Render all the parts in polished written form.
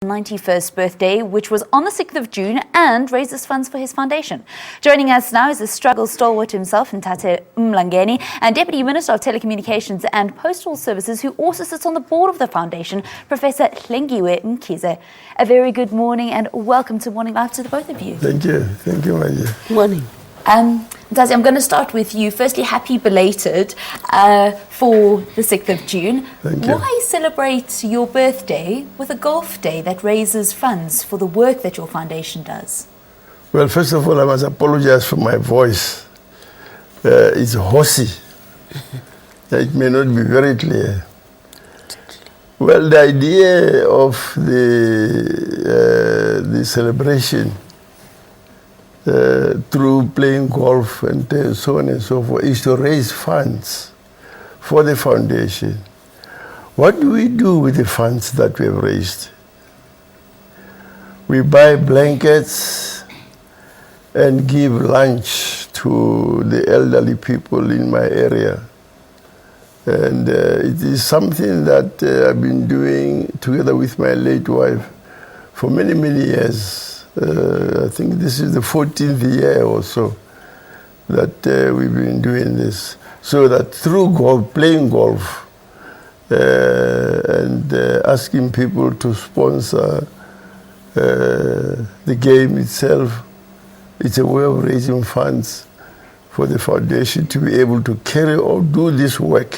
91st birthday, which was on the 6th of June, and raises funds for his foundation. Joining us now is the struggle stalwart himself, Ntate Mlangeni, and Deputy Minister of Telecommunications and Postal Services, who also sits on the board of the foundation, Professor Hlengiwe Mkhize. A very good morning and welcome to Morning Live to the both of you. Thank you, my dear. Morning. Ntate, I'm going to start with you. Firstly, happy belated for the 6th of June. Thank you. Why celebrate your birthday with a golf day that raises funds for the work that your foundation does? Well, first of all, I must apologize for my voice. It's hoarse. It may not be very clear. Well, the idea of the celebration through playing golf and so on and so forth is to raise funds for the foundation. What do we do with the funds that we have raised? We buy blankets and give lunch to the elderly people in my area. And it is something that I've been doing together with my late wife for many, many years. I think this is the 14th year or so that we've been doing this. So that through golf, playing golf and asking people to sponsor the game itself, it's a way of raising funds for the foundation to be able to carry or do this work,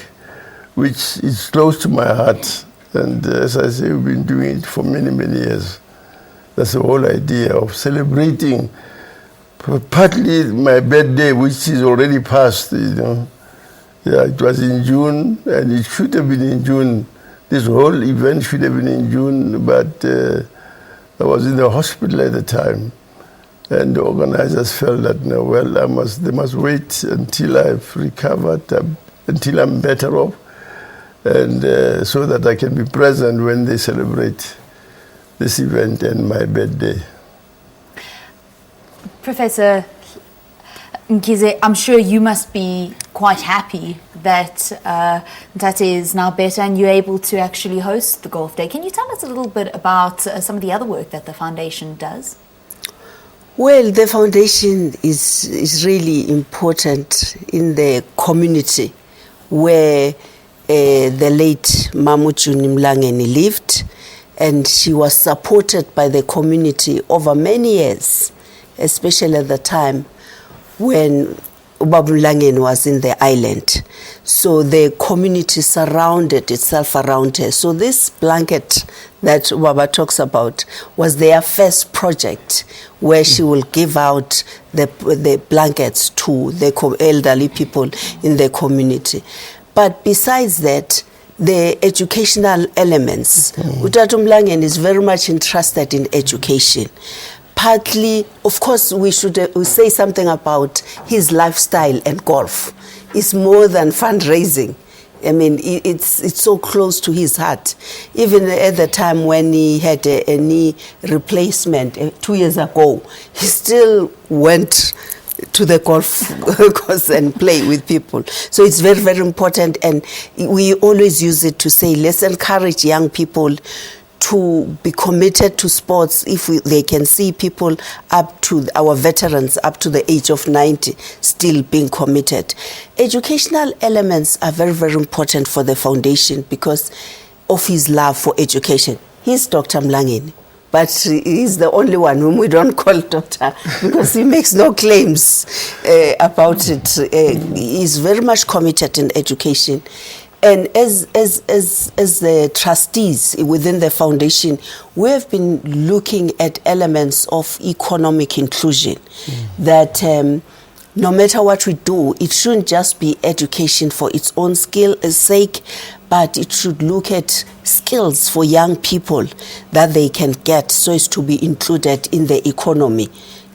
which is close to my heart. And as I say, we've been doing it for many, many years. That's the whole idea of celebrating partly my birthday, which is already past, you know. Yeah, it was in June, and it should have been in June. This whole event should have been in June, but I was in the hospital at the time. And the organizers felt that, no, well, they must wait until I've recovered, until I'm better off, and so that I can be present when they celebrate this event and my birthday. Professor Mkhize, I'm sure you must be quite happy that Ntate is now better and you're able to actually host the golf day. Can you tell us a little bit about some of the other work that the foundation does? Well, the foundation is really important in the community where the late Johannesburg Mlangeni lived, and she was supported by the community over many years, especially at the time when Mlangeni was in the island. So the community surrounded itself around her. So this blanket that Baba talks about was their first project, where she will give out the blankets to the elderly people in the community. But besides that, the educational elements. Ntate Mlangeni is very much interested in education. Partly, of course, we should say something about his lifestyle and golf. It's more than fundraising. I mean, it's so close to his heart. Even at the time when he had a knee replacement 2 years ago, he still went to the golf course and play with people. So it's very, very important, and we always use it to say, let's encourage young people to be committed to sports if they can see people up to our veterans up to the age of 90 still being committed. Educational elements are very, very important for the foundation because of his love for education. He's Dr. Mlangeni, but he's the only one whom we don't call doctor because he makes no claims about it. He's very much committed in education. And as the trustees within the foundation, we have been looking at elements of economic inclusion, that no matter what we do, it shouldn't just be education for its own sake, but it should look at skills for young people that they can get so as to be included in the economy.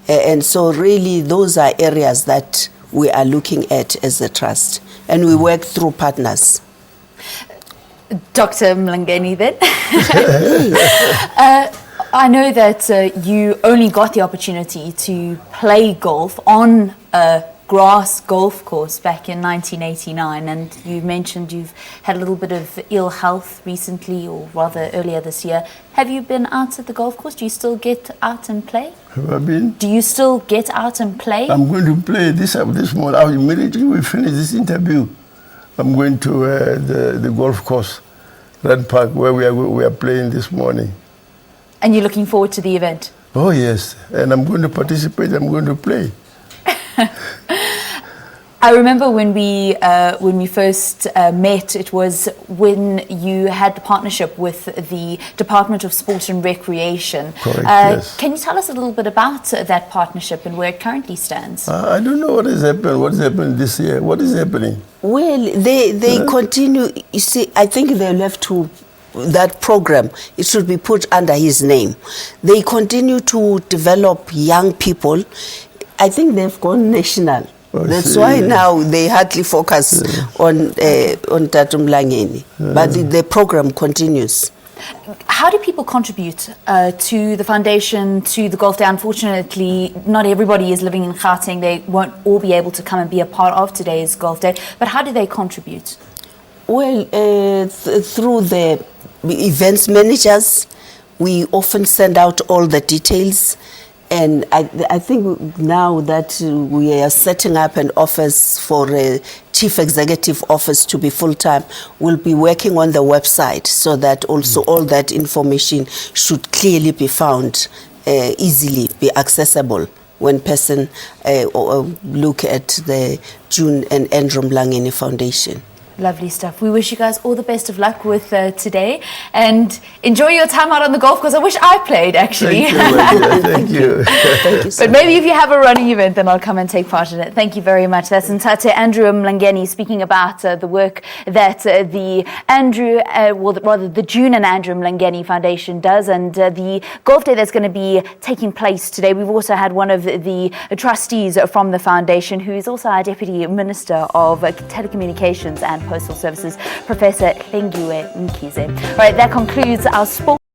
And so really those are areas that we are looking at as a trust. And we work through partners. Dr. Mlangeni then. I know that you only got the opportunity to play golf on a grass golf course back in 1989, and you mentioned you've had a little bit of ill health recently, or rather earlier this year. Have you been out at the golf course? Do you still get out and play? Have I been? Do you still get out and play? I'm going to play this morning. Immediately we finish this interview, I'm going to the golf course, Randpark, where we are playing this morning. And you're looking forward to the event? Oh yes, and I'm going to participate. I'm going to play. I remember when we first met, it was when you had the partnership with the Department of Sport and Recreation. Correct, yes. Can you tell us a little bit about that partnership and where it currently stands? I don't know what has happened. What has happened this year? What is happening? Well, they continue. You see, I think they'll have to. That program, it should be put under his name. They continue to develop young people. I think they've gone national. That's why now they hardly focus on Ntate Mlangeni. But the program continues. How do people contribute to the foundation, to the golf day? Unfortunately, not everybody is living in Gauteng. They won't all be able to come and be a part of today's golf day. But how do they contribute? Well, through the events managers, we often send out all the details. And I think now that we are setting up an office for a chief executive office to be full-time, we'll be working on the website so that also all that information should clearly be found, easily be accessible when person look at the June and Andrew Mlangeni Foundation. Lovely stuff. We wish you guys all the best of luck with today, and enjoy your time out on the golf course. I wish I played, actually. Thank you. Thank you so But maybe if you have a running event, then I'll come and take part in it. Thank you very much. That's Ntate Andrew Mlangeni speaking about the work that the June and Andrew Mlangeni Foundation does, and the golf day that's going to be taking place today. We've also had one of the trustees from the foundation, who is also our Deputy Minister of Telecommunications and Postal Services, Professor Hlengiwe Mkhize. All right, that concludes our sport.